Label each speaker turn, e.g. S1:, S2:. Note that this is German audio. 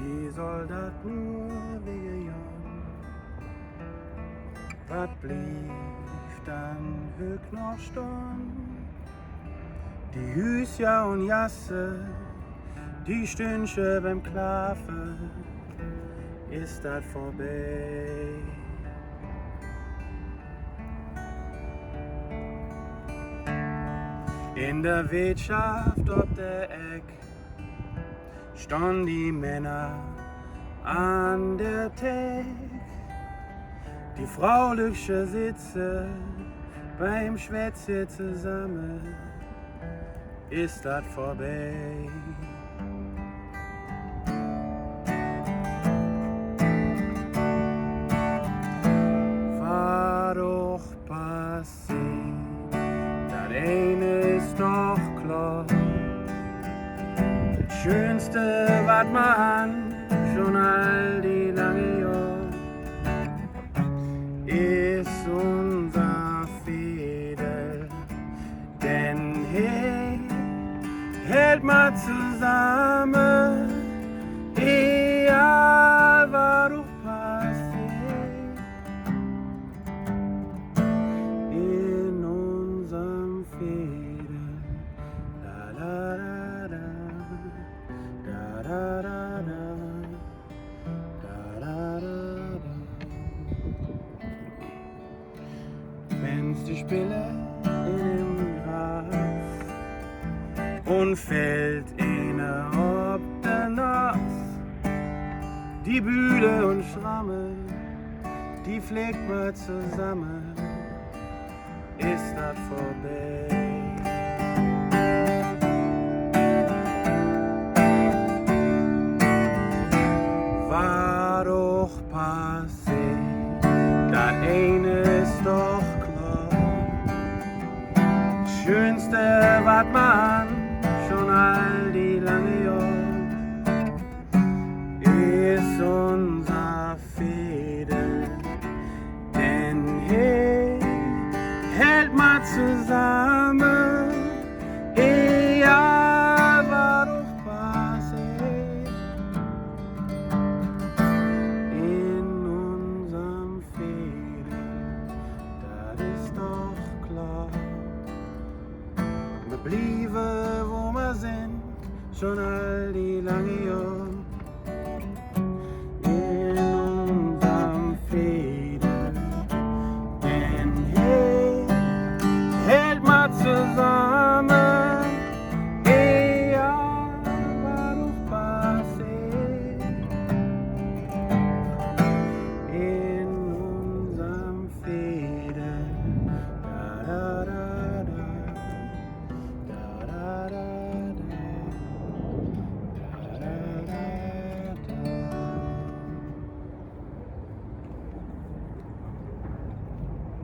S1: wie soll das nur wegen? Was blieb dann höch noch stehen? Die Hüsja und Jasse, die Stündchen beim Klafe, ist das vorbei. In der Wirtschaft ob der Eck standen die Männer an der Thek. Die Frauliche sitze beim Schwätze zusammen, ist das vorbei. War doch passiert, das eine ist doch klar. Das Schönste, was man schon all die lange Jahre, ist unser Fädel. Denn hey, hält mal zusammen, egal was du passiert. In unserem Fädel, da da da da, da da da da, da da da da. Wenn's die Spille im Gras und fällt eine ob der Nass, die Bühle und Schramme, die pflegt man zusammen, ist das vorbei. War doch passiert, das eine ist doch klar. Das Schönste, was man schon all die lange Jahre, ist unser Fädel. Denn hey, hält mal zusammen, egal was doch passiert. In unserem Fädel, das ist doch klar. Wir blieben, wo wir sind, schon all die lange Jahre.